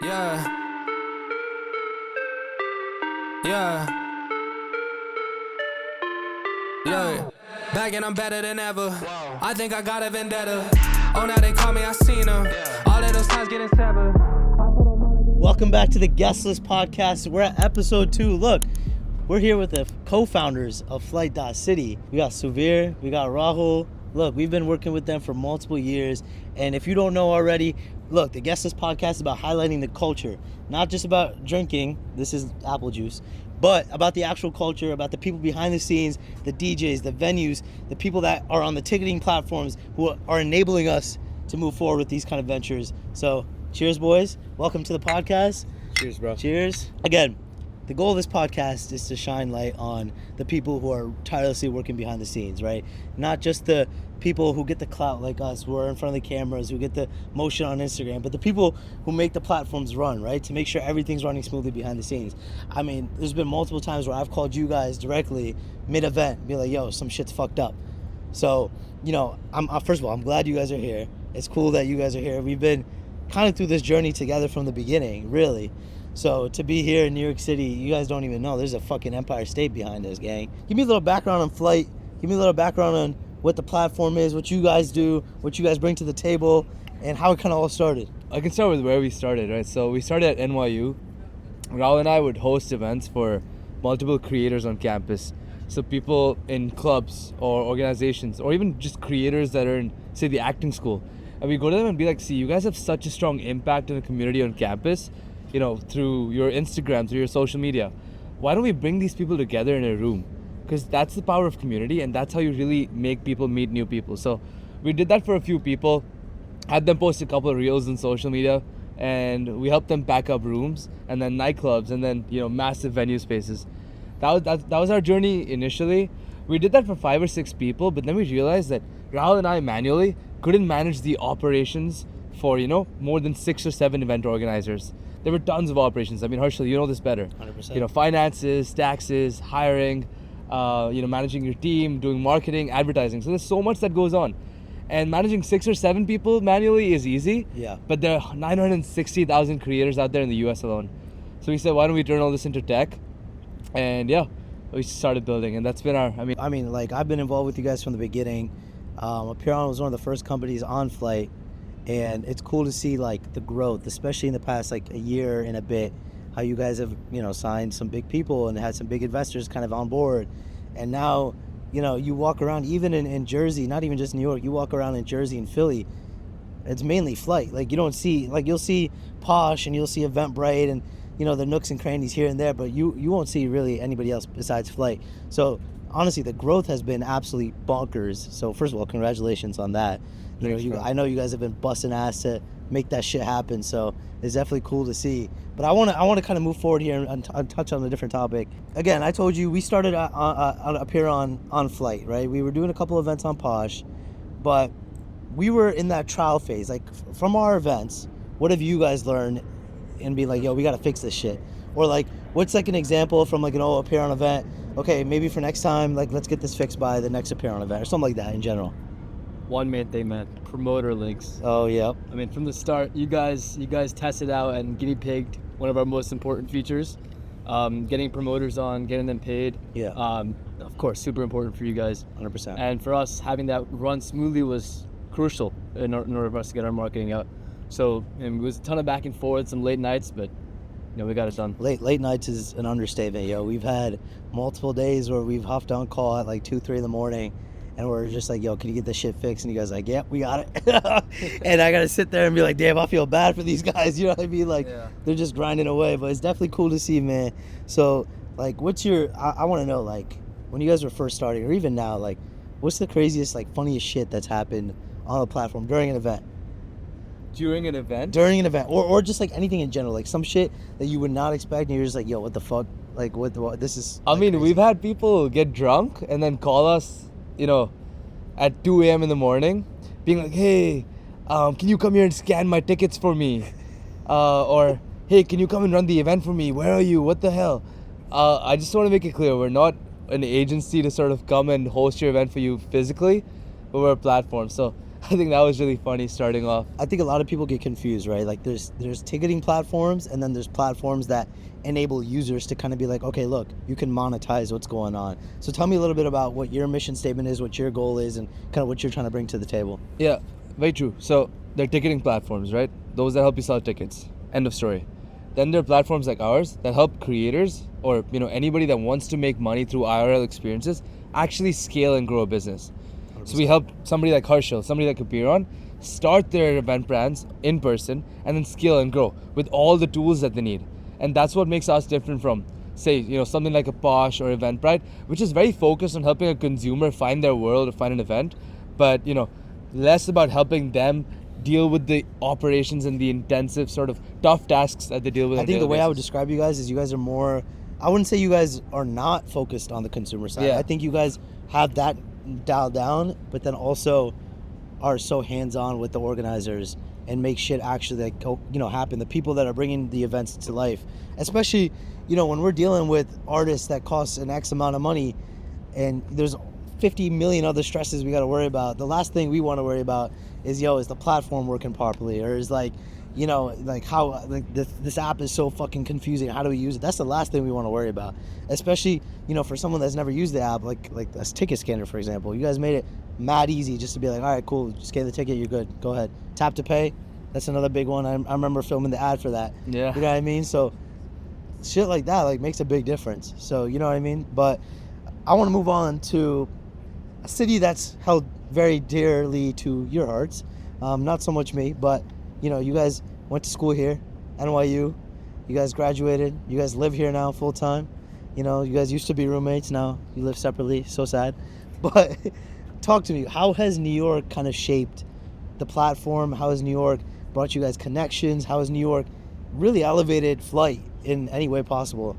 Yeah. Yeah. Look, back and I'm better than ever. I think I got a vendetta. Oh, now they call me, I seen them. All of those times getting severed. Welcome back to the Guestlist Podcast. We're at episode 2. Look, we're here with the co-founders of Flite.city. We got Suvir, we got Rahul. Look, we've been working with them for multiple years. And if you don't know already, look, the Guestlist Podcast is about highlighting the culture. Not just about drinking, this is apple juice, but about the actual culture, about the people behind the scenes, the DJs, the venues, the people that are on the ticketing platforms who are enabling us to move forward with these kind of ventures. So, cheers, boys. Welcome to the podcast. Cheers, bro. Cheers. Again, the goal of this podcast is to shine light on the people who are tirelessly working behind the scenes, right? Not just the people who get the clout like us, who are in front of the cameras, who get the motion on Instagram, but the people who make the platforms run, right? To make sure everything's running smoothly behind the scenes. I mean, there's been multiple times where I've called you guys directly mid-event, be like, yo, some shit's fucked up. So, you know, first of all, I'm glad you guys are here. It's cool that you guys are here. We've been kind of through this journey together from the beginning, really. So to be here in New York City, you guys don't even know. There's a fucking Empire State behind us, gang. Give me a little background on Flite. Give me a little background on what the platform is, what you guys do, what you guys bring to the table, and how it kind of all started. I can start with where we started, right? So we started at NYU. Rahul and I would host events for multiple creators on campus. So people in clubs or organizations, or even just creators that are in, say, the acting school. And we go to them and be like, see, you guys have such a strong impact in the community on campus, you know, through your Instagram, through your social media. Why don't we bring these people together in a room? Because that's the power of community, and that's how you really make people meet new people. So we did that for a few people, had them post a couple of reels on social media, and we helped them pack up rooms, and then nightclubs, and then, you know, massive venue spaces. That was our journey initially. We did that for 5 or 6 people, but then we realized that Rahul and I manually couldn't manage the operations for, you know, more than 6 or 7 event organizers. There were tons of operations. I mean, Harshil, you know this better. 100%. You know, finances, taxes, hiring, you know, managing your team, doing marketing, advertising. So there's so much that goes on. And managing 6 or 7 people manually is easy. Yeah. But there are 960,000 creators out there in the US alone. So we said, why don't we turn all this into tech? And yeah, we started building, and that's been our, I mean, like, I've been involved with you guys from the beginning. Apeiron was one of the first companies on Flite, and it's cool to see, like, the growth, especially in the past, like, a year and a bit, how you guys have, you know, signed some big people and had some big investors kind of on board. And now, you know, you walk around, even in Jersey, not even just New York, you walk around in Jersey and Philly, it's mainly Flite. Like, you don't see, like, you'll see Posh and you'll see Eventbrite and, you know, the nooks and crannies here and there, but you won't see really anybody else besides Flite. So honestly, the growth has been absolutely bonkers. So first of all, congratulations on that. I know you guys have been busting ass to make that shit happen. So it's definitely cool to see. But I want to kind of move forward here and touch on a different topic. Again, I told you we started on Apeiron on Flite, right? We were doing a couple events on Posh, but we were in that trial phase. Like, from our events, what have you guys learned? And be like, yo, we gotta fix this shit. Or like, what's like an example from like an old Apeiron event? Okay, maybe for next time, like, let's get this fixed by the next Apeiron event or something like that in general. One main thing, man, promoter links. Oh, yeah. I mean, from the start, you guys tested out and guinea pigged one of our most important features, getting promoters on, getting them paid. Yeah. Of course, super important for you guys. 100%. And for us, having that run smoothly was crucial in order for us to get our marketing out. So, and it was a ton of back and forth, some late nights, but, you know, we got it done. Late nights is an understatement, yo. We've had multiple days where we've hopped on call at like 2, 3 in the morning, and we're just like, yo, can you get this shit fixed? And you guys are like, yeah, we got it. And I gotta sit there and be like, damn, I feel bad for these guys. You know what I mean? Like, yeah. They're just grinding away, but it's definitely cool to see, man. So, like, what's your, I want to know, like, when you guys were first starting, or even now, like, what's the craziest, like, funniest shit that's happened on the platform during an event? during an event, or just like anything in general, like some shit that you would not expect, and you're just like, yo, what the fuck, like what this is. I mean, crazy. We've had people get drunk and then call us, you know, at 2 a.m. in the morning, being like, hey, can you come here and scan my tickets for me? Or, hey, can you come and run the event for me? Where are you? What the hell? I just want to make it clear, we're not an agency to sort of come and host your event for you physically, but we're a platform. So I think that was really funny starting off. I think a lot of people get confused, right? Like there's ticketing platforms, and then there's platforms that enable users to kind of be like, okay, look, you can monetize what's going on. So tell me a little bit about what your mission statement is, what your goal is, and kind of what you're trying to bring to the table. Yeah, very true. So they're ticketing platforms, right? Those that help you sell tickets. End of story. Then there are platforms like ours that help creators or anybody that wants to make money through IRL experiences actually scale and grow a business. 100%. So we help somebody like Harshil, somebody like Apeiron, start their event brands in person and then scale and grow with all the tools that they need. And that's what makes us different from, say, something like a Posh or Eventbrite, which is very focused on helping a consumer find their world or find an event, but less about helping them deal with the operations and the intensive sort of tough tasks that they deal with. I think the way I would describe you guys is you guys are more, I wouldn't say you guys are not focused on the consumer side. Yeah. I think you guys have that dialed down, but then also are so hands-on with the organizers and make shit actually happen. The people that are bringing the events to life, especially when we're dealing with artists that cost an X amount of money and there's 50 million other stresses we got to worry about. The last thing we want to worry about is the platform working properly, or is how this app is so fucking confusing. How do we use it? That's the last thing we want to worry about, especially for someone that's never used the app, like a ticket scanner, for example. You guys made it mad easy just to be like, all right, cool, scan the ticket, you're good, go ahead. Tap to pay, that's another big one. I remember filming the ad for that. Yeah. You know what I mean? So shit like that makes a big difference. So you know what I mean? But I want to move on to a city that's held very dearly to your hearts. Not so much me, but you guys went to school here, NYU. You guys graduated. You guys live here now full time. You guys used to be roommates. Now you live separately. So sad. But talk to me. How has New York kind of shaped the platform? How has New York brought you guys connections? How has New York really elevated Flite in any way possible?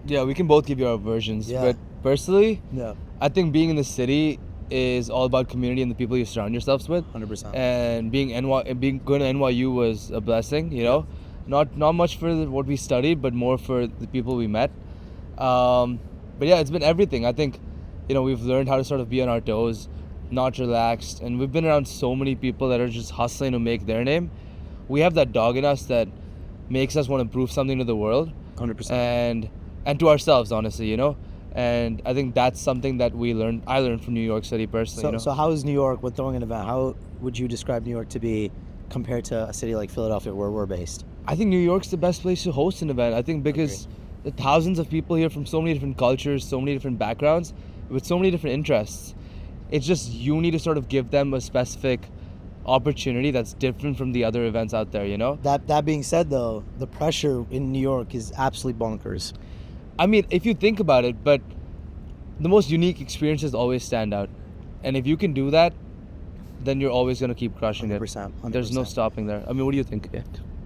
Yeah, we can both give you our versions. Yeah. But personally, Yeah. I think being in the city is all about community and the people you surround yourselves with. 100%. And going to NYU was a blessing, Not much for what we studied, but more for the people we met. But yeah, it's been everything. I think, we've learned how to sort of be on our toes, not relaxed, and we've been around so many people that are just hustling to make their name. We have that dog in us that makes us want to prove something to the world. 100%. And to ourselves, honestly, And I think that's something that I learned from New York City personally. So how is New York, when throwing an event, how would you describe New York to be compared to a city like Philadelphia where we're based? I think New York's the best place to host an event. I think because the thousands of people here from so many different cultures, so many different backgrounds, with so many different interests. It's just you need to sort of give them a specific opportunity that's different from the other events out there, That being said, though, the pressure in New York is absolutely bonkers. I mean, if you think about it, but the most unique experiences always stand out. And if you can do that, then you're always going to keep crushing 100%. it. There's no stopping there. I mean, what do you think? Yeah.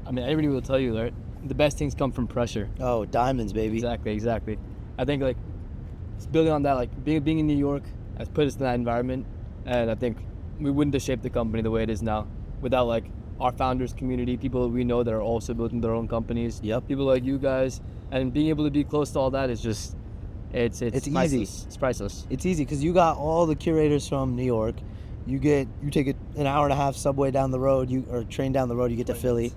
I mean, everybody will tell you, right? The best things come from pressure. Oh, diamonds, baby. Exactly. I think it's building on that, being in New York has put us in that environment, and I think we wouldn't have shaped the company the way it is now without our founders community, people we know that are also building their own companies. Yep. People like you guys, and being able to be close to all that is just it's priceless. Easy. It's priceless. It's easy because you got all the curators from New York. You take an hour and a half subway down the road, or train down the road, you get to Philly.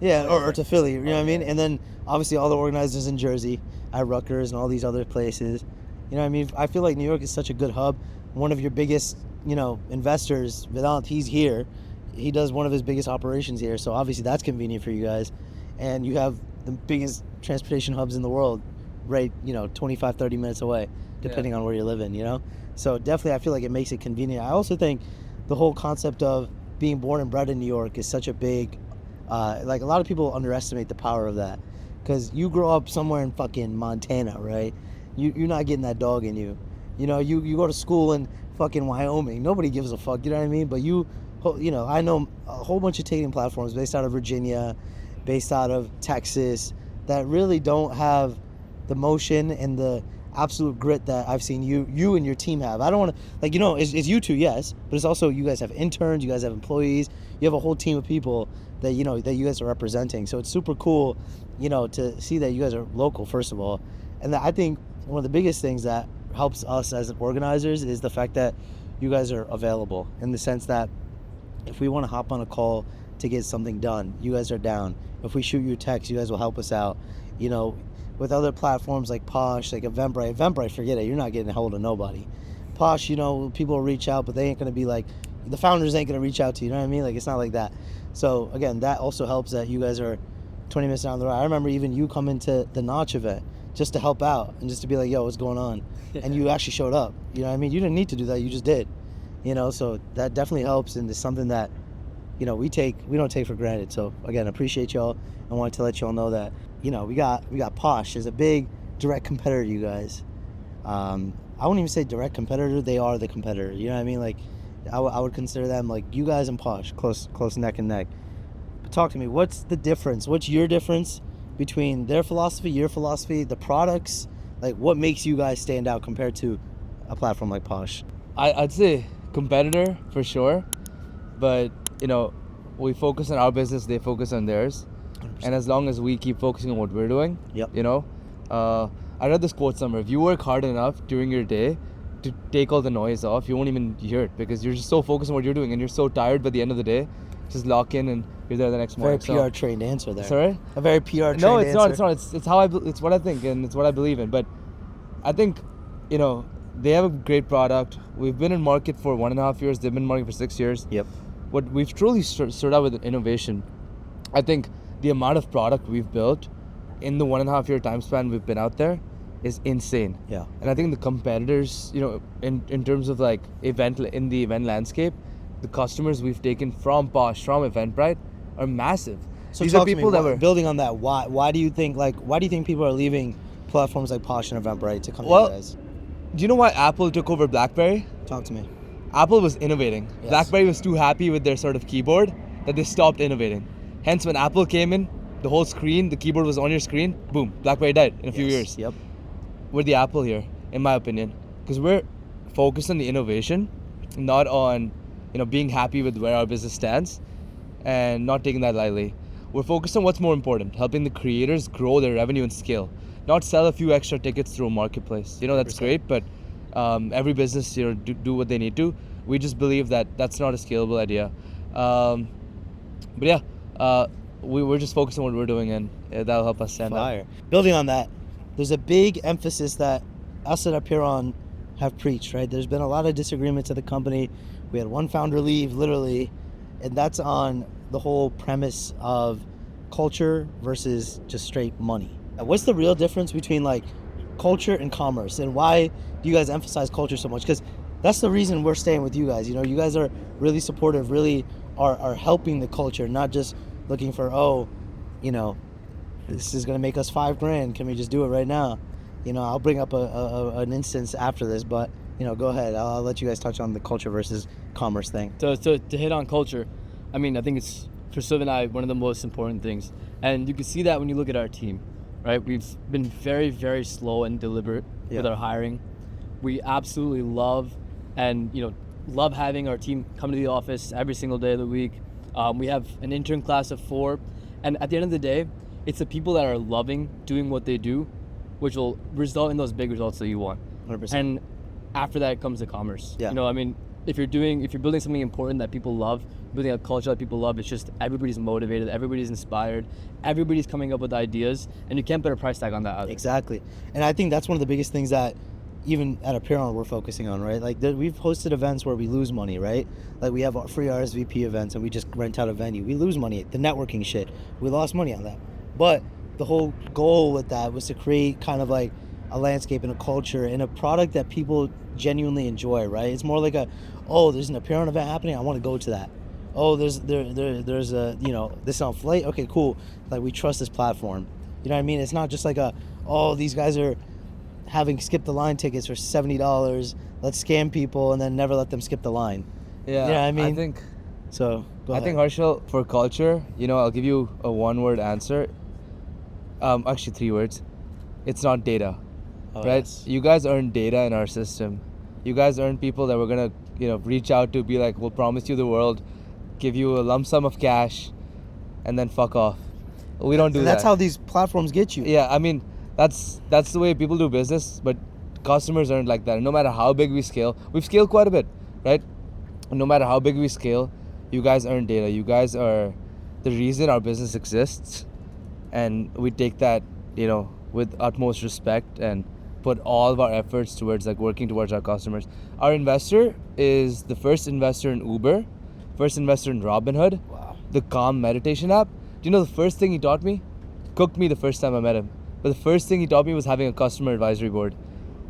Yeah, or to Philly, you know what I mean? And then obviously all the organizers in Jersey, at Rutgers and all these other places. You know what I mean? I feel like New York is such a good hub. One of your biggest, investors, Vedant, he's here. He does one of his biggest operations here, so obviously that's convenient for you guys. And you have the biggest transportation hubs in the world right, 25, 30 minutes away, depending on where you're living, So definitely I feel like it makes it convenient. I also think the whole concept of being born and bred in New York is such a big, a lot of people underestimate the power of that. Because you grow up somewhere in fucking Montana, right? You're not getting that dog in you. You go to school in fucking Wyoming. Nobody gives a fuck, you know what I mean? But I know a whole bunch of ticketing platforms based out of Virginia, based out of Texas, that really don't have the motion and the absolute grit that I've seen you and your team have. I don't want to, it's you two, yes, but it's also you guys have interns, you guys have employees, you have a whole team of people that that you guys are representing. So it's super cool, to see that you guys are local, first of all. And I think one of the biggest things that helps us as organizers is the fact that you guys are available, in the sense that if we want to hop on a call to get something done, you guys are down. If we shoot you a text, you guys will help us out. You know, with other platforms like Posh, like Eventbrite, forget it. You're not getting a hold of nobody. Posh, you know, people will reach out, but they ain't going to be like, the founders ain't going to reach out to you. You know what I mean? Like, it's not like that. So, again, that also helps that you guys are 20 minutes down the road. I remember even you coming to the Notch event just to help out and just to be like, yo, what's going on? And you actually showed up. You know what I mean? You didn't need to do that. You just did. You know, so that definitely helps, and it's something that, you know, we don't take for granted. So, again, appreciate y'all. I wanted to let y'all know that, you know, we got Posh as a big direct competitor to you guys. I wouldn't even say direct competitor. They are the competitor. You know what I mean? Like, I would consider them, like, you guys and Posh, close neck and neck. But talk to me. What's the difference? What's your difference between their philosophy, your philosophy, the products? Like, what makes you guys stand out compared to a platform like Posh? I'd say competitor for sure, but, you know, we focus on our business, they focus on theirs. 100%. And as long as we keep focusing on what we're doing, Yep. you know, I read this quote somewhere: if you work hard enough during your day to take all the noise off, you won't even hear it, because you're just so focused on what you're doing and you're so tired by the end of the day. Just lock in and you're there the next morning. Very PR trained answer there. Sorry? A very PR trained answer. No, it's not. It's how it's what I think, and it's what I believe in. But I think, you know, they have a great product. We've been in market for 1.5 years. They've been in market for 6 years. Yep. What we've truly started out with innovation. I think the amount of product we've built in the 1.5 year time span we've been out there is insane. Yeah. And I think the competitors, you know, in terms of like the event landscape, the customers we've taken from Posh, from Eventbrite, are massive. So these talk are people to me, that were building on that. Why do you think people are leaving platforms like Posh and Eventbrite to come to Well, you guys? Do you know why Apple took over BlackBerry? Talk to me. Apple was innovating. Yes. BlackBerry was too happy with their sort of keyboard that they stopped innovating. Hence, when Apple came in, the whole screen, the keyboard was on your screen, boom, BlackBerry died in a few years. Yep. We're the Apple here, in my opinion, because we're focused on the innovation, not on, you know, being happy with where our business stands and not taking that lightly. We're focused on what's more important: helping the creators grow their revenue and scale, not sell a few extra tickets through a marketplace. You know, that's 100%. great, but every business, you know, do what they need to. We just believe that that's not a scalable idea. But yeah, we're just focused on what we're doing, and that'll help us stand out. Fire. Building on that, there's a big emphasis that us at Apeiron have preached, right? There's been a lot of disagreements at the company. We had one founder leave, literally, and that's on the whole premise of culture versus just straight money. What's the real difference between like culture and commerce, and why do you guys emphasize culture so much? Because that's the reason we're staying with you guys. You know, you guys are really supportive, really are helping the culture, not just looking for, oh, you know, this is gonna make us $5,000. Can we just do it right now? You know, I'll bring up an instance after this, but you know, go ahead. I'll let you guys touch on the culture versus commerce thing. So to hit on culture, I mean, I think it's, for Suv and I, one of the most important things. And you can see that when you look at our team, right? We've been very, very slow and deliberate with our hiring. We absolutely love having our team come to the office every single day of the week. We have an intern class of 4. And at the end of the day, it's the people that are loving doing what they do, which will result in those big results that you want. 100%. And after that comes the commerce. Yeah. You know, I mean, if you're building something important that people love, building a culture that people love, it's just everybody's motivated, everybody's inspired, everybody's coming up with ideas, and you can't put a price tag on that either. Exactly. And I think that's one of the biggest things that even at Apeiron we're focusing on, right? Like we've hosted events where we lose money, right? Like we have our free RSVP events and we just rent out a venue. We lose money. The networking shit, we lost money on that. But the whole goal with that was to create kind of like a landscape and a culture and a product that people genuinely enjoy, right? It's more like there's an Apeiron event happening, I want to go to that. Oh, there's a, you know, this on Flite, okay, cool. Like we trust this platform. You know what I mean? It's not just like these guys are having skip the line tickets for $70. Let's scam people and then never let them skip the line. Yeah, You know what I mean? I think Harshil, for culture, you know, I'll give you a one-word answer. Actually 3 words. It's not data, right? Yes. You guys earn data in our system. You guys earn people that we're gonna, you know, reach out to, be like, we'll promise you the world, give you a lump sum of cash, and then fuck off. We don't do that. That's how these platforms get you. Yeah, I mean, that's the way people do business, but customers aren't like that. And no matter how big we scale, we've scaled quite a bit, right? And no matter how big we scale, you guys earn data. You guys are the reason our business exists, and we take that, with utmost respect and put all of our efforts towards like working towards our customers. Our investor is the first investor in Uber, first investor in Robinhood, the Calm meditation app. Do you know the first thing he taught me? Cooked me the first time I met him. But the first thing he taught me was having a customer advisory board.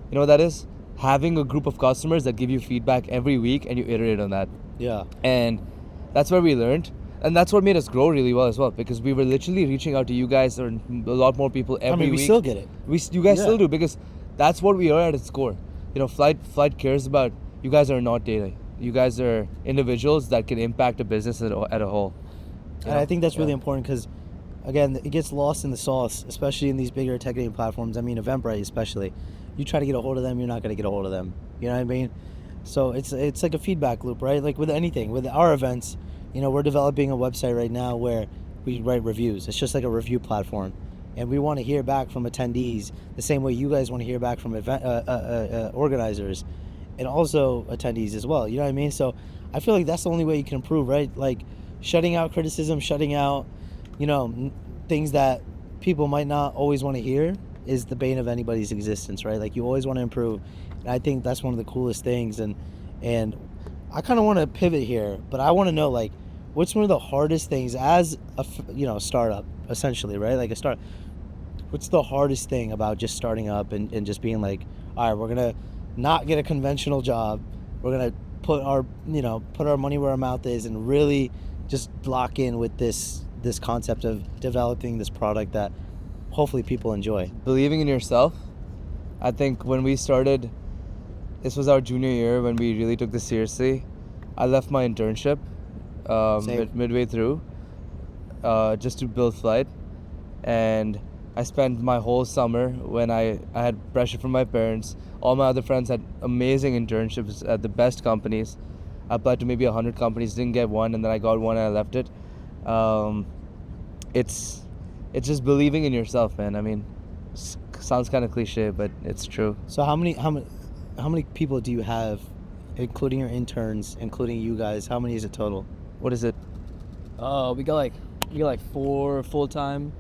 You know what that is? Having a group of customers that give you feedback every week and you iterate on that. Yeah. And that's where we learned. And that's what made us grow really well as well, because we were literally reaching out to you guys or a lot more people every week. We still get it. You guys still do, because that's what we are at its core. Flite cares about, you guys are not data. You guys are individuals that can impact a business at a whole. And I think that's really important, because, again, it gets lost in the sauce, especially in these bigger ticketing platforms. I mean, Eventbrite especially. You try to get a hold of them, you're not going to get a hold of them. You know what I mean? So it's like a feedback loop, right? Like with anything, with our events, we're developing a website right now where we write reviews. It's just like a review platform. And we want to hear back from attendees the same way you guys want to hear back from event organizers and also attendees as well. You know what I mean? So I feel like that's the only way you can improve, right? Like shutting out criticism, shutting out, things that people might not always want to hear is the bane of anybody's existence, right? Like you always want to improve. And I think that's one of the coolest things. And I kind of want to pivot here, but I want to know, like, what's one of the hardest things as a startup, essentially, right? Like a startup. What's the hardest thing about just starting up and just being like, all right, we're going to not get a conventional job. We're going to put our money where our mouth is and really just lock in with this concept of developing this product that hopefully people enjoy. Believing in yourself. I think when we started, this was our junior year when we really took this seriously. I left my internship midway through just to build Flite, and I spent my whole summer when I had pressure from my parents. All my other friends had amazing internships at the best companies. I applied to maybe 100 companies, didn't get one, and then I got one and I left it. It's just believing in yourself, man. I mean, sounds kind of cliche, but it's true. So how many people do you have, including your interns, including you guys? How many is it total? What is it? We got like 4 full-time.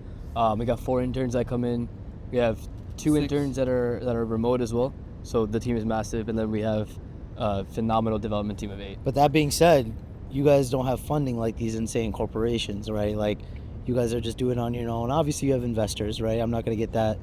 We got 4 interns that come in. We have 2 interns that are remote as well. So the team is massive, and then we have a phenomenal development team of 8. But that being said, you guys don't have funding like these insane corporations, right? Like you guys are just doing it on your own. Obviously you have investors, right? I'm not going to get that,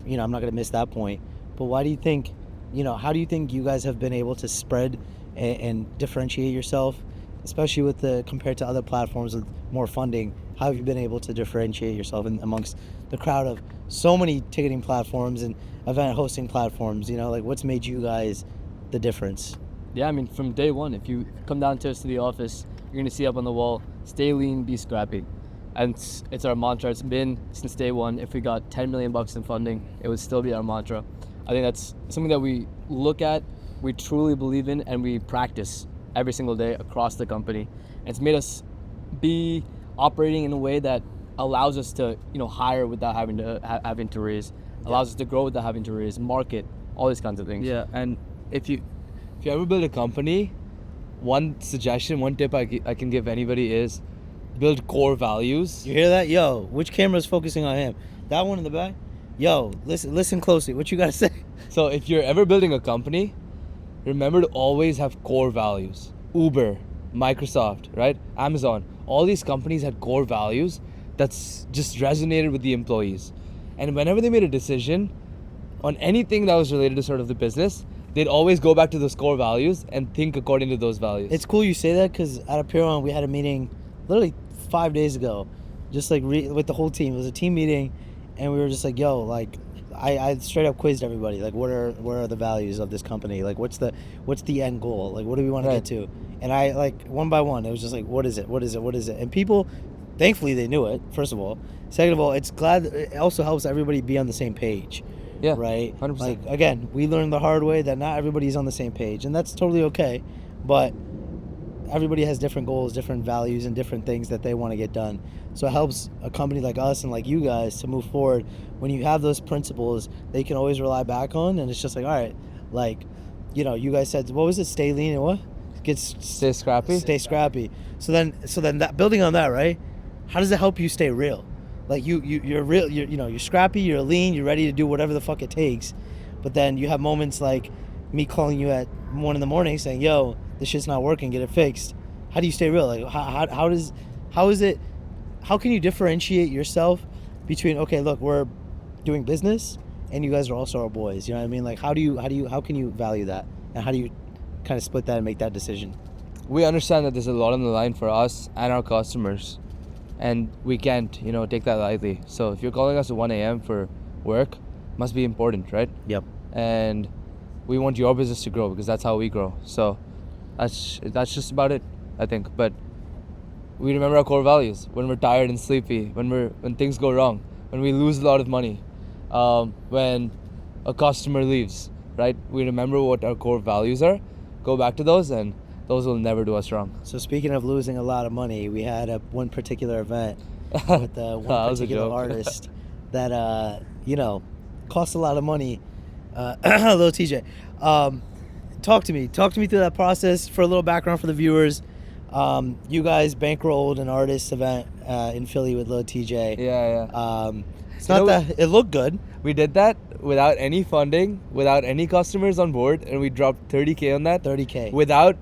I'm not going to miss that point. But why do you think, how do you think you guys have been able to spread and differentiate yourself, especially compared to other platforms with more funding? How have you been able to differentiate yourself amongst the crowd of so many ticketing platforms and event hosting platforms? Like what's made you guys the difference? Yeah, I mean, from day one, if you come down to us to the office, you're going to see up on the wall, stay lean, be scrappy. And it's our mantra. It's been since day one. If we got $10 million in funding, it would still be our mantra. I think that's something that we look at, we truly believe in, and we practice every single day across the company. And it's made us be operating in a way that allows us to, hire without having to raise, allows us to grow without having to raise, market, all these kinds of things. Yeah, and if you ever build a company, one suggestion, one tip I can give anybody is build core values. You hear that? Yo, which camera is focusing on him? That one in the back? Yo, listen closely. What you got to say? So if you're ever building a company, remember to always have core values. Uber, Microsoft, right? Amazon. All these companies had core values that's just resonated with the employees. And whenever they made a decision on anything that was related to sort of the business, they'd always go back to those core values and think according to those values. It's cool you say that, because at Apeiron we had a meeting literally 5 days ago, just like with the whole team. It was a team meeting, and we were just like, yo, like I straight up quizzed everybody, like what are the values of this company, like what's the end goal, like what do we want to get to? And I, like, one by one, it was just like, what is it, and people, thankfully, they knew it, first of all. Second of all, it also helps everybody be on the same page. Yeah, right. 100%. Like, again, we learned the hard way that not everybody's on the same page, and that's totally okay. But everybody has different goals, different values, and different things that they want to get done. So it helps a company like us and like you guys to move forward when you have those principles they can always rely back on. And it's just like, all right, like, you guys said, what was it? Stay lean and what? Stay scrappy. Stay scrappy. So then that building on that, right? How does it help you stay real? Like you're real. You're scrappy. You're lean. You're ready to do whatever the fuck it takes. But then you have moments like me calling you at 1 a.m. saying, "Yo, this shit's not working. Get it fixed." How do you stay real? Like how is it? How can you differentiate yourself between, okay, look, we're doing business and you guys are also our boys. You know what I mean? Like how can you value that, and how do you kind of split that and make that decision? We understand that there's a lot on the line for us and our customers, and we can't, take that lightly. So if you're calling us at 1 a.m. for work, must be important, right? Yep. And we want your business to grow because that's how we grow. So that's just about it, I think. But we remember our core values when we're tired and sleepy, when things go wrong, when we lose a lot of money, when a customer leaves, right? We remember what our core values are, go back to those, and those will never do us wrong. So speaking of losing a lot of money, we had one particular event with one particular artist that cost a lot of money. Little TJ, talk to me through that process. For a little background for the viewers, you guys bankrolled an artist event in Philly with Lil TJ. Yeah. It's not that it looked good. We did that without any funding, without any customers on board, and we dropped $30K on that. $30K. Without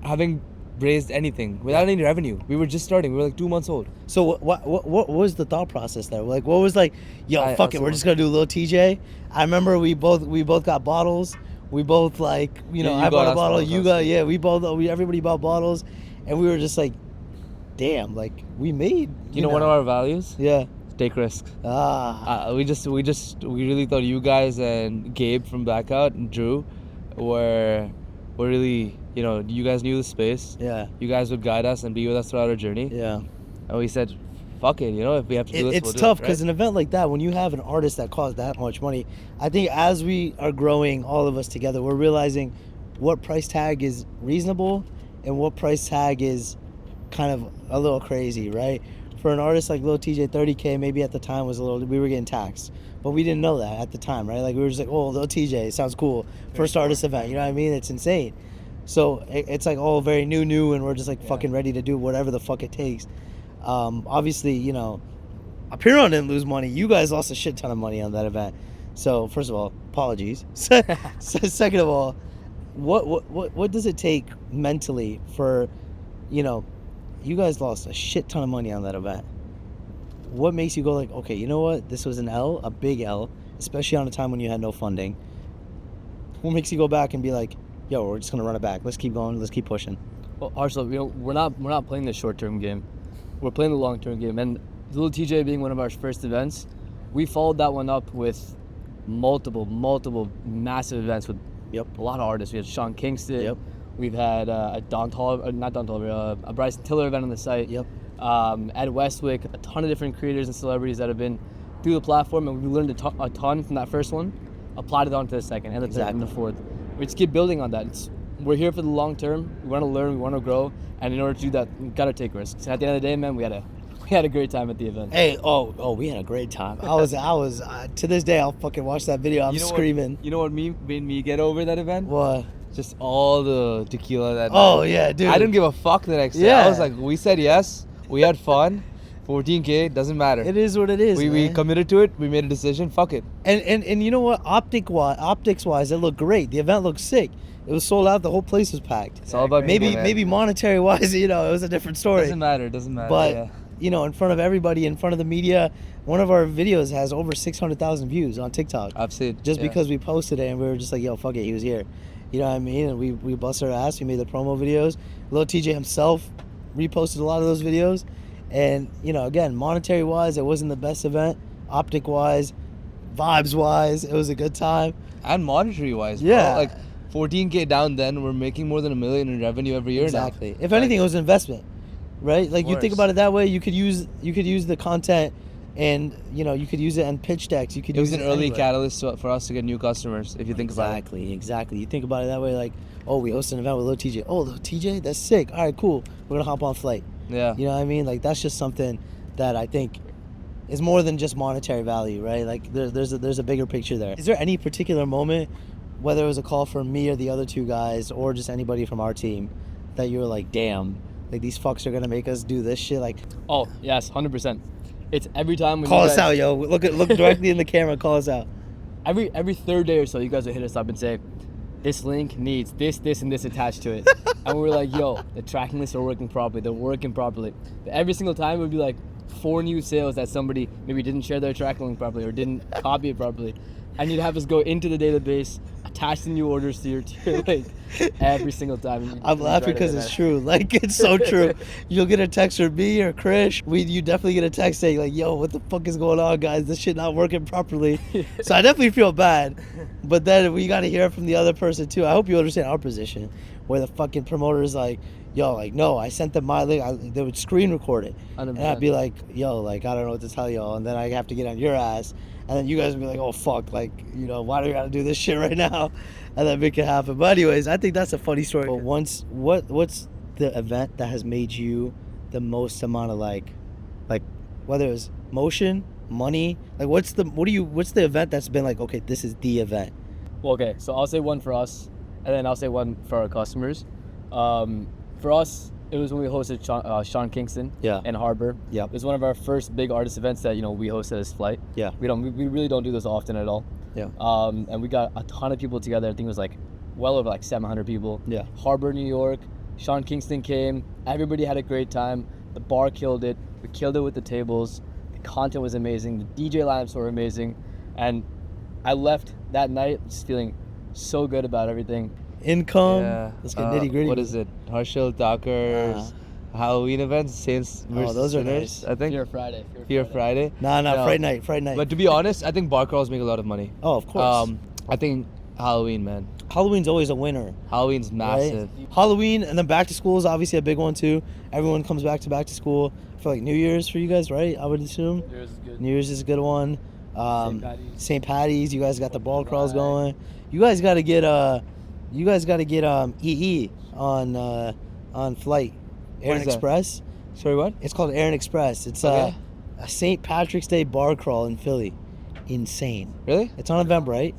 having raised anything, without any revenue. We were just starting. We were like 2 months old. So what was the thought process there? Like, what was like, fuck it, we're just gonna do Lil TJ. I remember we both got bottles. We both like, I bought a bottle. Everybody bought bottles, and we were just like, damn, like we made. One of our values? Yeah. Take risks. We really thought you guys and Gabe from Blackout and Drew were really, you guys knew the space. Yeah. You guys would guide us and be with us throughout our journey. Yeah. And we said, fuck it, if we have to do this, it's tough because an event like that, when you have an artist that costs that much money, I think as we are growing, all of us together, we're realizing what price tag is reasonable and what price tag is kind of a little crazy, right? For an artist like Lil TJ, $30K maybe at the time we were getting taxed. But we didn't know that at the time, right? Like we were just like, oh, Lil TJ, sounds cool. First artist event, you know what I mean? It's insane. So it's like all very new, and we're just like fucking ready to do whatever the fuck it takes. Obviously, Apeiron didn't lose money. You guys lost a shit ton of money on that event. So first of all, apologies. Second of all, what does it take mentally for, you guys lost a shit ton of money on that event. What makes you go like, okay, you know what? This was an L, a big L, especially on a time when you had no funding. What makes you go back and be like, yo, we're just gonna run it back. Let's keep going. Let's keep pushing. Well, Harshil, we're not playing the short-term game. We're playing the long-term game. And Lil TJ being one of our first events, we followed that one up with multiple massive events with a lot of artists. We had Sean Kingston. Yep. We've had a Bryson Tiller event on the site. Yep. Ed Westwick, a ton of different creators and celebrities that have been through the platform, and we learned a ton from that first one, applied it onto the second and the third and the fourth. We just keep building on that. We're here for the long term. We want to learn. We want to grow, and in order to do that, we gotta take risks. And at the end of the day, man, we had a great time at the event. Hey, we had a great time. I was to this day I'll fucking watch that video. I'm screaming. What made me get over that event? What? Just all the tequila that night. Yeah, dude. I didn't give a fuck the next day. Yeah. I was like, we said yes. We had fun. 14K, doesn't matter. It is what it is. We committed to it. We made a decision. Fuck it. And you know what? Optics wise, it looked great. The event looked sick. It was sold out. The whole place was packed. It's all about maybe monetary wise, it was a different story. Doesn't matter. But in front of everybody, in front of the media, one of our videos has over 600,000 views on TikTok. I've seen. Just because we posted it and we were just like, yo, fuck it, he was here. You know what I mean? And we busted our ass. We made the promo videos. Lil TJ himself reposted a lot of those videos. And, again, monetary-wise, it wasn't the best event. Optic-wise, vibes-wise, it was a good time. And monetary-wise, yeah. Bro. Like, 14K down then, we're making more than $1 million in revenue every year now. Exactly. If anything, it was an investment, right? Like, you think about it that way, you could use the content and, you could use it on pitch decks. It was an early catalyst for us to get new customers, if you think about it. Exactly. You think about it that way, like, oh, we hosted an event with Lil TJ. Oh, Lil TJ? That's sick. All right, cool. We're going to hop on Flite. Yeah. You know what I mean? Like, that's just something that I think is more than just monetary value, right? Like, there's a bigger picture there. Is there any particular moment, whether it was a call from me or the other two guys or just anybody from our team, that you were like, damn, like these fucks are gonna make us do this shit? Like, Oh yes, 100%. It's every time when call you us guys, out, yo. Look directly in the camera. Call us out. every third day or so, you guys will hit us up and say, this link needs this, and this attached to it. And we're like, yo, the tracking lists are working properly. They're working properly. But every single time it would be like 4 new sales that somebody maybe didn't share their tracking link properly or didn't copy it properly. And you'd have us go into the database, attach the new orders to your link every single time. I'm laughing because it's true. Like, it's so true. You'll get a text from me or Krish. You definitely get a text saying like, yo, what the fuck is going on, guys? This shit not working properly. So I definitely feel bad. But then we got to hear from the other person too. I hope you understand our position, where the fucking promoter is like, yo, like, no, I sent them my link. They would screen record it. 100%. And I'd be like, yo, like, I don't know what to tell y'all. And then I have to get on your ass. And then you guys would be like, oh, fuck, like, you know, why do we got to do this shit right now? And then make it happen. But anyways, I think that's a funny story. But what's the event that has made you the most amount of like, whether it was motion, money, like what's the event that's been like, okay, this is the event? Well, okay, so I'll say one for us, and then I'll say one for our customers. For us, it was when we hosted Sean Kingston in Harbor. Yep. It was one of our first big artist events that, you know, we hosted as Flite. Yeah. We really don't do this often at all. Yeah. And we got a ton of people together. I think it was like well over like 700 people. Yeah. Harbor, New York. Sean Kingston came. Everybody had a great time. The bar killed it. We killed it with the tables. The content was amazing. The DJ lineups were amazing. And I left that night just feeling so good about everything. Income. Yeah. Let's get nitty gritty. What is it? Harshil Thaker's Halloween events, Saints versus those are Sinners, nice. I think. Fear Friday. Nah, No. Friday night. But to be honest, I think bar crawls make a lot of money. Oh, of course. I think Halloween, man. Halloween's always a winner. Halloween's massive. Right? Halloween and then back to school is obviously a big one too. Everyone comes back to school. I feel like New Year's for you guys, right? I would assume. New Year's is good. New Year's is a good one. St. Patty's. You guys got the ball crawls Right. going. You guys got to get EE on Flight. Aaron is that? Express. Sorry, what? It's called Aaron Express. It's Okay. a St. Patrick's Day bar crawl in Philly. Insane. Really? It's on Eventbrite,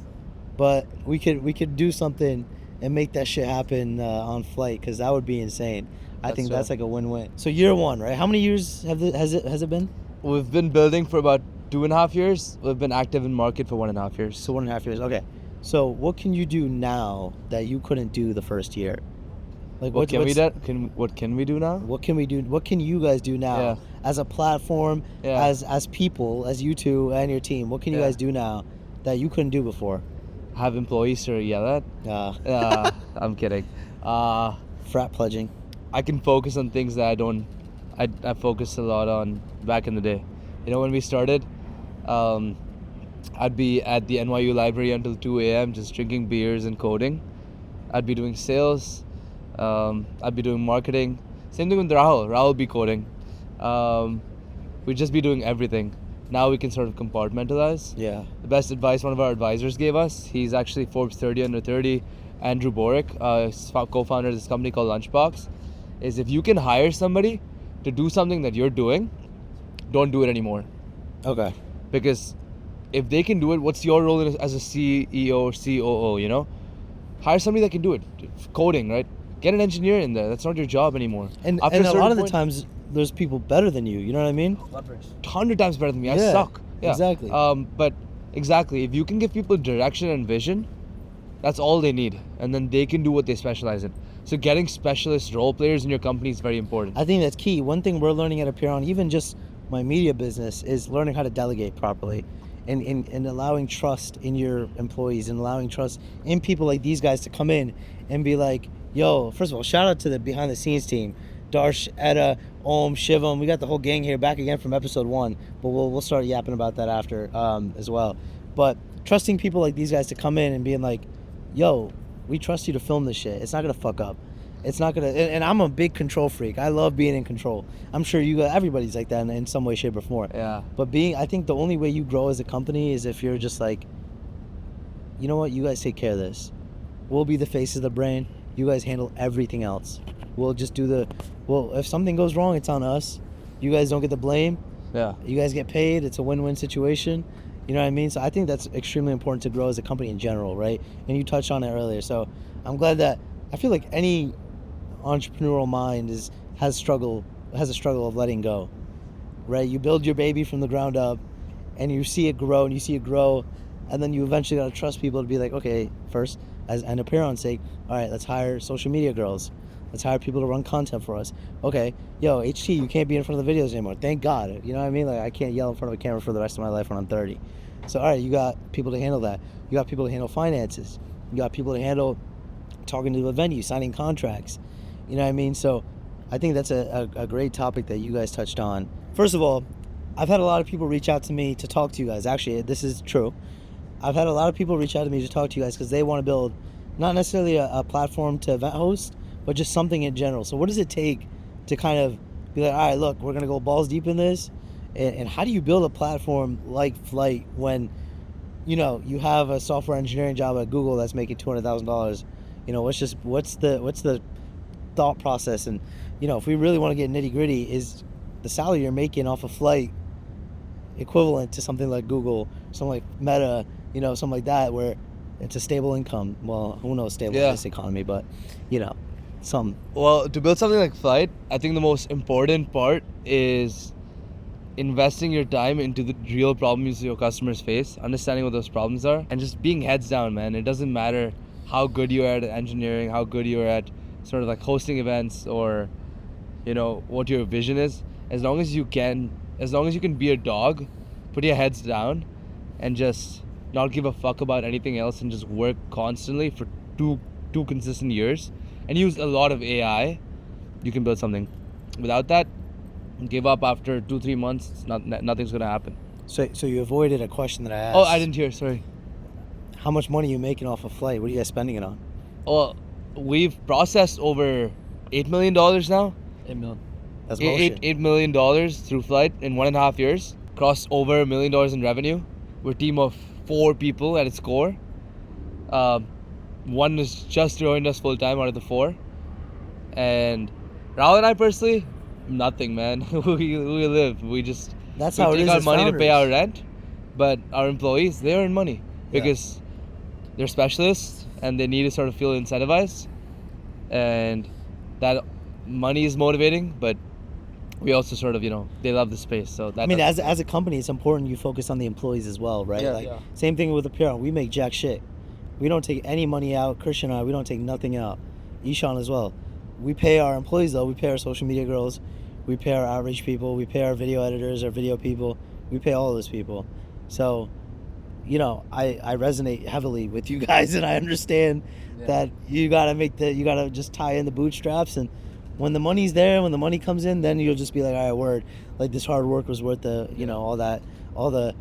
but we could do something and make that shit happen on Flight, because that would be insane. I think that's like a win-win. So year one, right? How many years has it been? We've been building for about 2.5 years. We've been active in market for 1.5 years. So 1.5 years. Okay. So what can you do now that you couldn't do the first year? Like What can we do? What can we do now? What can we do? What can you guys do now Yeah. as a platform, Yeah. as people, as you two and your team? What can you Yeah. guys do now that you couldn't do before? Have employees to yell at? I'm kidding. Frat pledging. I can focus on things that I focused a lot on back in the day. You know, when we started, I'd be at the NYU library until 2 a.m. just drinking beers and coding. I'd be doing sales. I'd be doing marketing. Same thing with Rahul. Rahul would be coding. We'd just be doing everything. Now we can sort of compartmentalize. Yeah. The best advice one of our advisors gave us, he's actually Forbes 30 under 30, Andrew Borick, co-founder of this company called Lunchbox, is if you can hire somebody to do something that you're doing, don't do it anymore. Okay. Because if they can do it, what's your role as a CEO or COO, you know? Hire somebody that can do it. Coding, right? Get an engineer in there. That's not your job anymore. And After a lot certain of the point- times there's people better than you. You know what I mean? Leverage. 100 times better than me. I Yeah, suck. Yeah. exactly. But exactly, if you can give people direction and vision, that's all they need, and then they can do what they specialize in. So getting specialist role players in your company is very important. I think that's key. One thing we're learning at Apeiron, even just my media business, is learning how to delegate properly, and allowing trust in your employees, and allowing trust in people like these guys to come in and be like, yo, first of all, shout out to the behind the scenes team. Darsh, Etta, Om, Shivam, we got the whole gang here back again from episode 1, but we'll start yapping about that after as well. But trusting people like these guys to come in and being like, yo, we trust you to film this shit. It's not gonna fuck up. It's not gonna, and I'm a big control freak. I love being in control. I'm sure everybody's like that in some way, shape, or form. Yeah. But I think the only way you grow as a company is if you're just like, you know what, you guys take care of this. We'll be the face of the brain. You guys handle everything else. We'll just do if something goes wrong, it's on us. You guys don't get the blame. Yeah. You guys get paid. It's a win-win situation. You know what I mean? So I think that's extremely important to grow as a company in general, right? And you touched on it earlier. So I'm glad that, I feel like any entrepreneurial mind has a struggle of letting go, right? You build your baby from the ground up, and you see it grow, and then you eventually gotta trust people to be like, okay, first, as an Apeiron's sake, all right, let's hire social media girls. Let's hire people to run content for us. Okay, yo, HT, you can't be in front of the videos anymore. Thank God. You know what I mean? Like, I can't yell in front of a camera for the rest of my life when I'm 30. So, all right, you got people to handle that. You got people to handle finances. You got people to handle talking to the venue, signing contracts. You know what I mean? So, I think that's a great topic that you guys touched on. First of all, I've had a lot of people reach out to me to talk to you guys. Actually, this is true. I've had a lot of people reach out to me to talk to you guys because they want to build not necessarily a platform to event host, but just something in general. So what does it take to kind of be like, all right, look, we're going to go balls deep in this? And how do you build a platform like Flite when, you know, you have a software engineering job at Google that's making $200,000? You know, what's the thought process? And, you know, if we really want to get nitty gritty, is the salary you're making off of Flite equivalent to something like Google, something like Meta, you know, something like that, where it's a stable income? Well, who knows stable in this economy, but, you know, Well, to build something like Flite, I think the most important part is investing your time into the real problems your customers face, understanding what those problems are, and just being heads down, man. It doesn't matter how good you are at engineering, how good you are at sort of like hosting events, or, you know, what your vision is. As long as you can be a dog, put your heads down, and just not give a fuck about anything else, and just work constantly for two consistent years, and use a lot of AI, you can build something. Without that, give up after 2-3 months. Nothing's gonna happen. So you avoided a question that I asked. Oh, I didn't hear. Sorry. How much money are you making off of Flite? What are you guys spending it on? Well, we've processed over $8 million now. 8 million. That's bullshit. $8 million through Flite in 1.5 years. Crossed over $1 million in revenue. We're a team of 4 people at its core. One is just joined us full time out of the 4. And Rahul and I personally, nothing, man. we live. We That's how it take is our as money founders. to pay our rent, but our employees, they earn money because they're specialists and they need to sort of feel incentivized, and that money is motivating, but we also sort of, you know, they love the space. So that, I mean, as a company, it's important you focus on the employees as well, right? Yeah, Same thing with Apeiron. We make jack shit. We don't take any money out. Christian and I, we don't take nothing out. Ishan as well. We pay our employees though. We pay our social media girls. We pay our outreach people. We pay our video editors, our video people. We pay all those people. So, you know, I resonate heavily with you guys, and I understand that you gotta just tie in the bootstraps, and when the money's there, when the money comes in, then you'll just be like, all right, word, like this hard work was worth the, you know, all the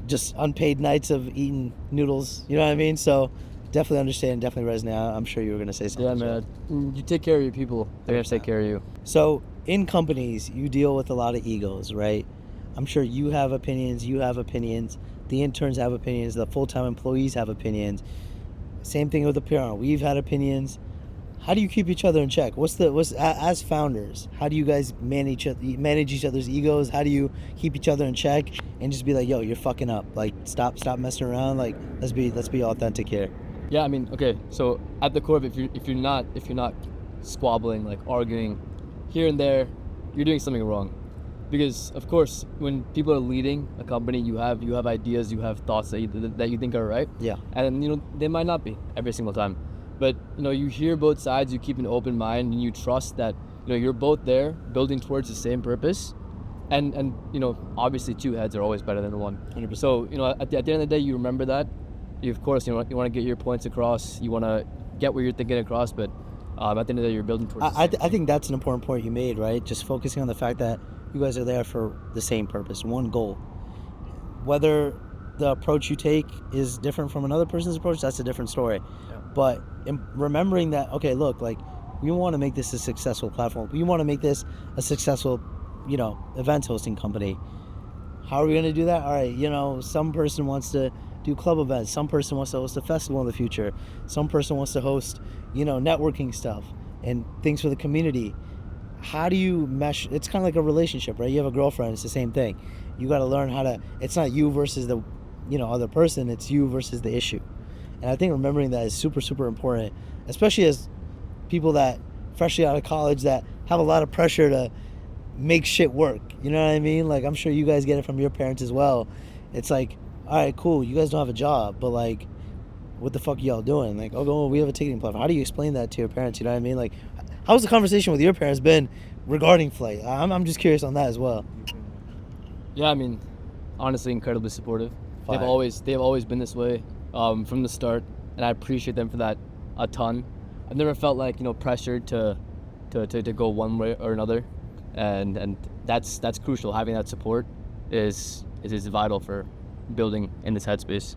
just unpaid nights of eating noodles. You know what I mean? So definitely understand, definitely resonate. I'm sure you were gonna say something. Yeah, man. You take care of your people, they're gonna take care of you. So in companies, you deal with a lot of egos, right? I'm sure you have opinions, the interns have opinions, the full-time employees have opinions. Same thing with Apeiron. We've had opinions. How do you keep each other in check? As founders, how do you guys manage each other's egos? How do you keep each other in check and just be like, yo, you're fucking up. Like, stop messing around. Like, let's be authentic here. Yeah, I mean, okay. So at the core of it, if you're not squabbling, like arguing here and there, you're doing something wrong. Because of course, when people are leading a company, you have ideas, you have thoughts that you think are right. Yeah. And you know they might not be every single time, but you know you hear both sides, you keep an open mind, and you trust that you know you're both there building towards the same purpose. And you know obviously 2 heads are always better than 1. 100%. So you know at the end of the day, you remember that. You of course you want to get your points across. You want to get what you're thinking across, but at the end of the day, you're building towards. I think that's an important point you made, right? Just focusing on the fact that you guys are there for the same purpose, one goal. Whether the approach you take is different from another person's approach, that's a different story. Yeah. But remembering that, okay, look, like we want to make this a successful platform. We want to make this a successful, you know, event hosting company. How are we going to do that? All right, you know, some person wants to do club events. Some person wants to host a festival in the future. Some person wants to host, you know, networking stuff and things for the community. How do you mesh? It's kind of like a relationship, right? You have a girlfriend, it's the same thing. You got to learn how to, it's not you versus the, you know, other person, it's you versus the issue. And I think remembering that is super, super important, especially as people that freshly out of college that have a lot of pressure to make shit work. You know what I mean? Like, I'm sure you guys get it from your parents as well. It's like, all right, cool, you guys don't have a job, but like, what the fuck are y'all doing? Like, oh, we have a ticketing platform. How do you explain that to your parents? You know what I mean? Like, how's the conversation with your parents been regarding Flite? I'm just curious on that as well. Yeah, I mean, honestly, incredibly supportive. Fire. They've always been this way from the start, and I appreciate them for that a ton. I've never felt like, you know, pressured to go one way or another, and that's crucial. Having that support is vital for building in this headspace.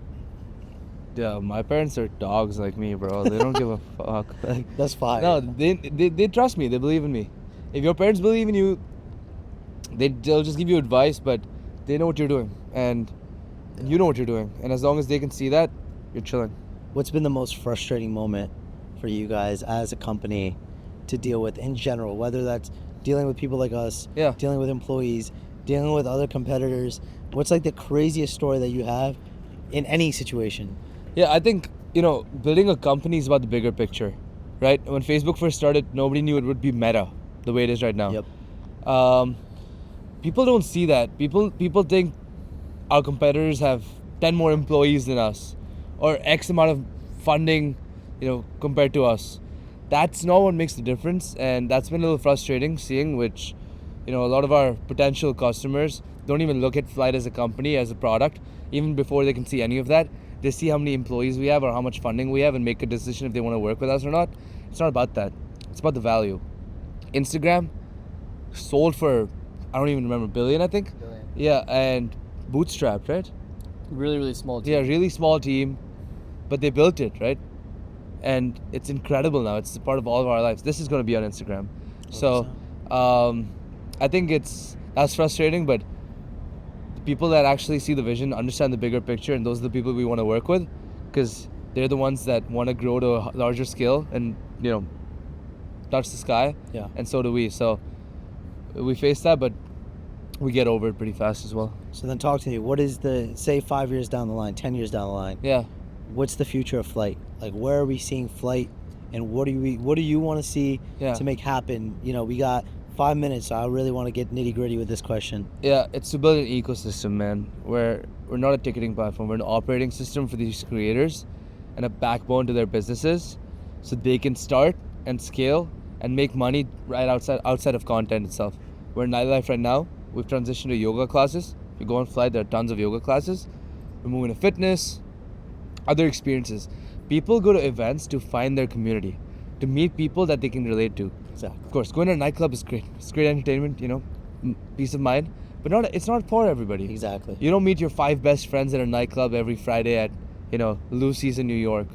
Yeah, my parents are dogs like me, bro. They don't give a fuck. Like, That's fire. no, they trust me. They believe in me. If your parents believe in you, they'll just give you advice, but they know what you're doing, and you know what you're doing. And as long as they can see that, you're chilling. What's been the most frustrating moment for you guys as a company to deal with in general, whether that's dealing with people like us, Yeah. dealing with employees, dealing with other competitors? What's like the craziest story that you have in any situation? Yeah, I think, you know, building a company is about the bigger picture, right? When Facebook first started, nobody knew it would be meta the way it is right now. Yep. People don't see that. People think our competitors have 10 more employees than us or X amount of funding, you know, compared to us. That's not what makes the difference, and that's been a little frustrating seeing, which, you know, a lot of our potential customers don't even look at Flite as a company, as a product, even before they can see any of that. They see how many employees we have or how much funding we have and make a decision if they want to work with us or not. It's not about that. It's about the value. Instagram sold for, I don't even remember, $1 billion, I think. Yeah, and bootstrapped, right? Really, really small team. Yeah, really small team, but they built it, right? And it's incredible now. It's a part of all of our lives. This is going to be on Instagram. So I think that's frustrating, but the people that actually see the vision, understand the bigger picture, and those are the people we want to work with, because they're the ones that want to grow to a larger scale and, you know, touch the sky. Yeah. And so do we. So we face that, but we get over it pretty fast as well. So then talk to me. What is say 5 years down the line, 10 years down the line? Yeah. What's the future of Flite? Like, where are we seeing Flite, and what do you want to see to make happen? You know, we got 5 minutes, so I really want to get nitty gritty with this question. Yeah, it's to build an ecosystem, man, where we're not a ticketing platform. We're an operating system for these creators and a backbone to their businesses, so they can start and scale and make money right outside of content itself. We're in nightlife right now. We've transitioned to yoga classes. If you go on Flite, there are tons of yoga classes. We're moving to fitness, other experiences. People go to events to find their community, to meet people that they can relate to. Exactly. Of course, going to a nightclub is great. It's great entertainment, you know, peace of mind, but it's not for everybody. Exactly. You don't meet your 5 best friends at a nightclub every Friday at, you know, Lucy's in New York.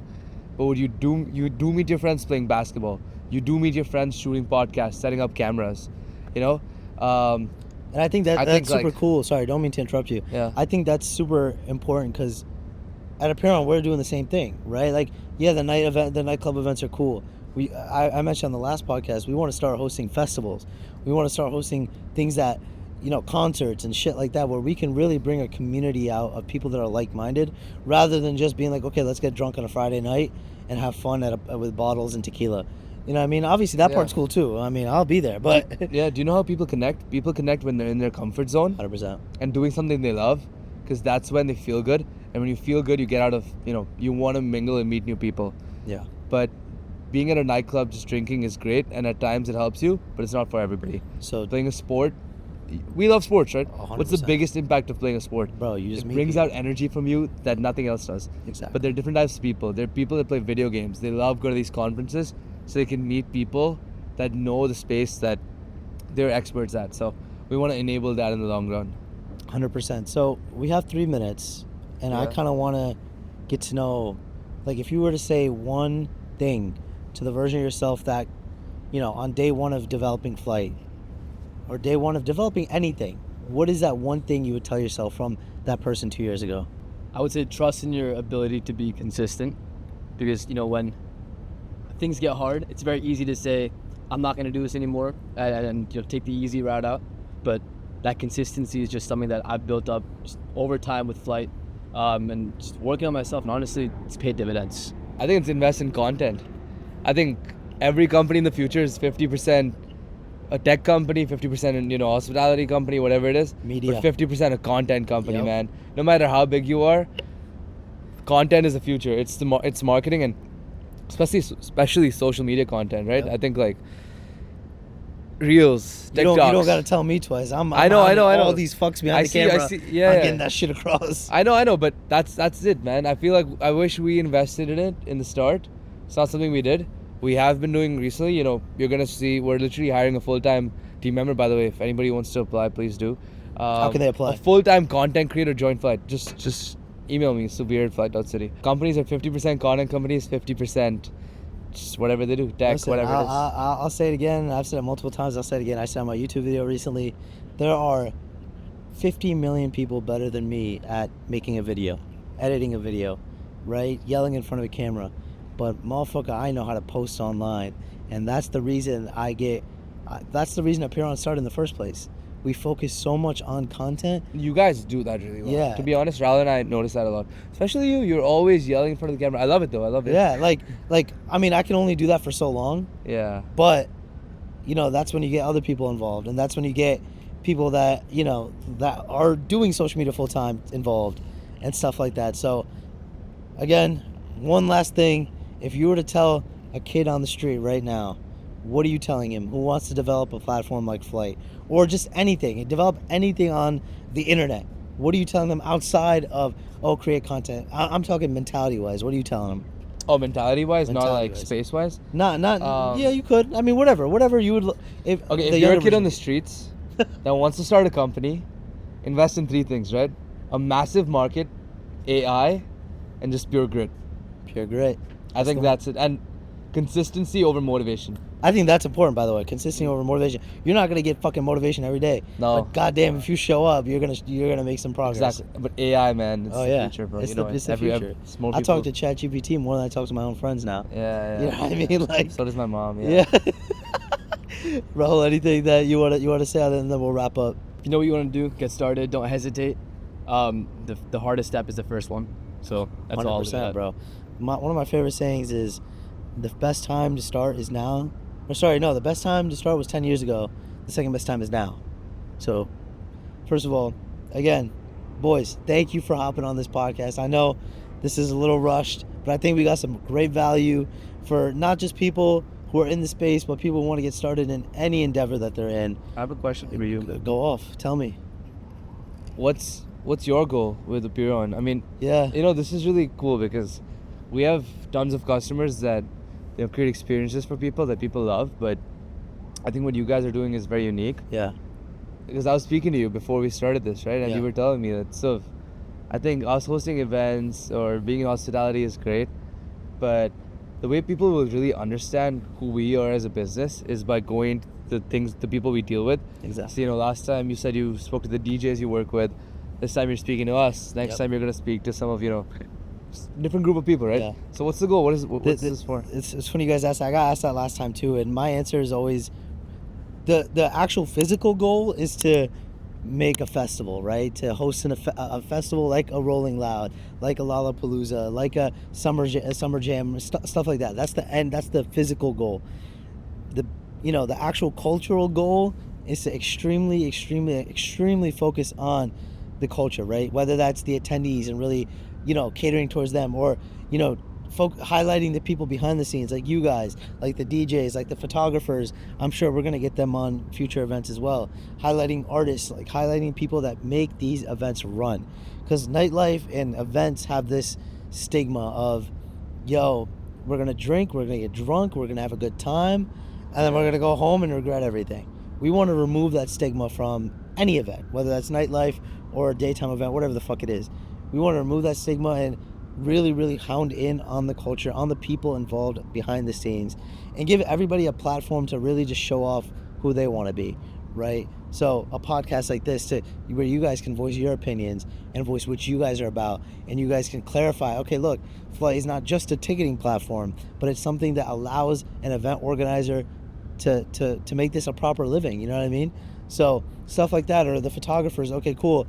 But what you do meet your friends playing basketball. You do meet your friends shooting podcasts, setting up cameras, you know. And I think that's super like, cool. Sorry, don't mean to interrupt you. Yeah. I think that's super important because at Apeiron we're doing the same thing, right? Like, yeah, the nightclub events are cool. I mentioned on the last podcast, we want to start hosting festivals. We want to start hosting things that, you know, concerts and shit like that, where we can really bring a community out of people that are like-minded, rather than just being like, okay, let's get drunk on a Friday night and have fun with bottles and tequila. You know what I mean? Obviously, that part's cool too. I mean, I'll be there, but... Yeah, do you know how people connect? People connect when they're in their comfort zone. 100%. And doing something they love, because that's when they feel good. And when you feel good, you get out of, you know, you want to mingle and meet new people. Yeah. But being at a nightclub just drinking is great, and at times it helps you, but it's not for everybody. So playing a sport, we love sports, right? 100%. What's the biggest impact of playing a sport? Bro, you just it meet brings people. out energy from you that nothing else does. Exactly. But there are different types of people. There are people that play video games. They love going to these conferences so they can meet people that know the space that they're experts at. So we want to enable that in the long run. 100%. So we have 3 minutes, and I Yeah. kind of want to get to know, like, if you were to say one thing to the version of yourself that, you know, on day one of developing Flite, or day one of developing anything, what is that one thing you would tell yourself from that person 2 years ago? I would say trust in your ability to be consistent, because, you know, when things get hard, it's very easy to say, I'm not going to do this anymore, and you know, take the easy route out. But that consistency is just something that I've built up just over time with Flite, and just working on myself, and honestly, it's paid dividends. I think it's invest in content. I think every company in the future is 50% a tech company, 50% in, hospitality company, whatever it is. Media. But 50% a content company, Yep. man. No matter how big you are, content is the future. It's marketing, and especially social media content, right? Yep. I think like Reels, You TikToks. don't got to tell me twice. I know. All these fucks behind the camera. I'm Yeah. getting that shit across. I know, but that's it, man. I feel like I wish we invested in it in the start. It's not something we did. We have been doing recently. You're gonna see we're literally hiring a full-time team member. By the way, if anybody wants to apply, please do. How can they apply? A full-time content creator, join Flite. Just email me, Suvir at Flite.city. Companies are 50% content companies, 50% just whatever they do, tech, Listen, whatever it is. I'll say it again. I've said it multiple times. I'll say it again. I said on my YouTube video recently, there are 50 million people better than me at making a video, editing a video, right? Yelling in front of a camera. But motherfucker, I know how to post online. And that's the reason Apeiron started in the first place. We focus so much on content. You guys do that really well. Yeah. To be honest, Rahul and I notice that a lot. Especially you. You're always yelling in front of the camera. I love it though. I love it. Yeah, I mean, I can only do that for so long. Yeah. But, that's when you get other people involved. And that's when you get people that, that are doing social media full time involved and stuff like that. So, again, one last thing. If you were to tell a kid on the street right now, what are you telling him who wants to develop a platform like Flite or just anything, develop anything on the internet? What are you telling them outside of, create content? I'm talking mentality wise. What are you telling them? Oh, mentality-wise, not like Mentality-wise. space-wise? Not. Yeah, you could. I mean, whatever you would. If you're a younger kid on the version- streets that wants to start a company, invest in 3 things, right? A massive market, AI, and just pure grit. Pure grit. I think that's it. And consistency over motivation. I think that's important, by the way. Consistency over motivation. You're not gonna get fucking motivation every day. No. But goddamn, if you show up, you're gonna make some progress. Exactly. But AI, man, it's Oh the yeah, future, bro. it's the future. It's more I people. talk to ChatGPT more than I talk to my own friends now. Yeah. You know what I mean? Like, So does my mom, yeah. Rahul, anything that you wanna say, and then we'll wrap up. If you know what you want to do, get started. Don't hesitate. The hardest step is the first one. So that's all. 100%, bro. One of my favorite sayings is, the best time to start is now. Or sorry, no, the best time to start was 10 years ago. The second best time is now. So, first of all, again, boys, thank you for hopping on this podcast. I know this is a little rushed, but I think we got some great value for not just people who are in the space, but people who want to get started in any endeavor that they're in. I have a question for you. Go off. Tell me. What's your goal with Apeiron? I mean, Yeah. this is really cool because we have tons of customers that create experiences for people that people love, but I think what you guys are doing is very unique. Yeah. Because I was speaking to you before we started this, right? And Yeah. you were telling me that I think us hosting events or being in hospitality is great, but the way people will really understand who we are as a business is by going to the people we deal with. Exactly. So, last time you said you spoke to the DJs you work with. This time you're speaking to us. Next Yep. time you're going to speak to some of, different group of people, right? Yeah. So what's the goal? What's this for? It's funny you guys asked that. I got asked that last time too, and my answer is always the actual physical goal is to make a festival, right? To host a festival like a Rolling Loud, like a Lollapalooza, like a summer jam, stuff like that. That's the end. That's the physical goal. The actual cultural goal is to extremely focus on the culture, right? Whether that's the attendees and really, catering towards them, or, highlighting the people behind the scenes, like you guys, like the DJs, like the photographers. I'm sure we're gonna get them on future events as well. Highlighting artists, like highlighting people that make these events run, because nightlife and events have this stigma of, we're gonna drink, we're gonna get drunk, we're gonna have a good time, and then we're gonna go home and regret everything. We want to remove that stigma from any event, whether that's nightlife or a daytime event, whatever the fuck it is. We want to remove that stigma and really hound in on the culture, on the people involved behind the scenes, and give everybody a platform to really just show off who they want to be, right? So a podcast like this, where you guys can voice your opinions and voice what you guys are about, and you guys can clarify, okay, look, Flite is not just a ticketing platform, but it's something that allows an event organizer to make this a proper living, you know what I mean? So stuff like that, or the photographers, okay, cool,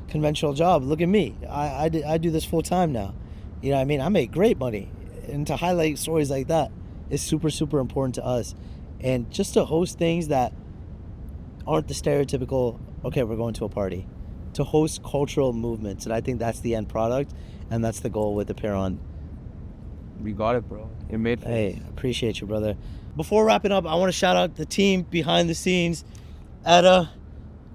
conventional job, look at me, I do this full time now, you know what I mean? I make great money, and to highlight stories like that is super, super important to us. And just to host things that aren't the stereotypical, okay, we're going to a party. To host cultural movements. And I think that's the end product. And that's the goal with Apeiron. We got it, bro. You're made for Hey, it. appreciate you, brother. Before wrapping up, I want to shout out the team behind the scenes. Etta,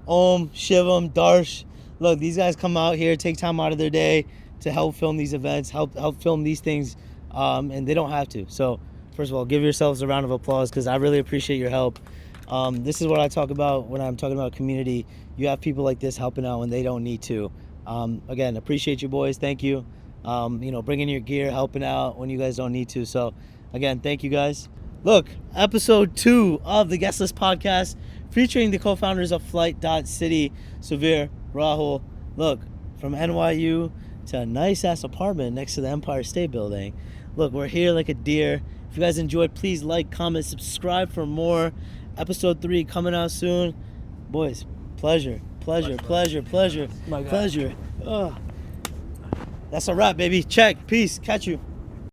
Om, Shivam, Darsh. Look, these guys come out here, take time out of their day to help film these events, help film these things, and they don't have to. So, first of all, give yourselves a round of applause because I really appreciate your help. This is what I talk about when I'm talking about community. You have people like this helping out when they don't need to. Again, appreciate you boys. Thank you. Bringing your gear, helping out when you guys don't need to. So, again, thank you guys. Look, episode 2 of the Guestlist Podcast featuring the co-founders of Flite.city, Suvir, Rahul. Look, from NYU to a nice-ass apartment next to the Empire State Building. Look, we're here like a deer. If you guys enjoyed, please like, comment, subscribe for more. Episode 3 coming out soon. Boys, pleasure. My God. That's a wrap, baby. Check. Peace. Catch you.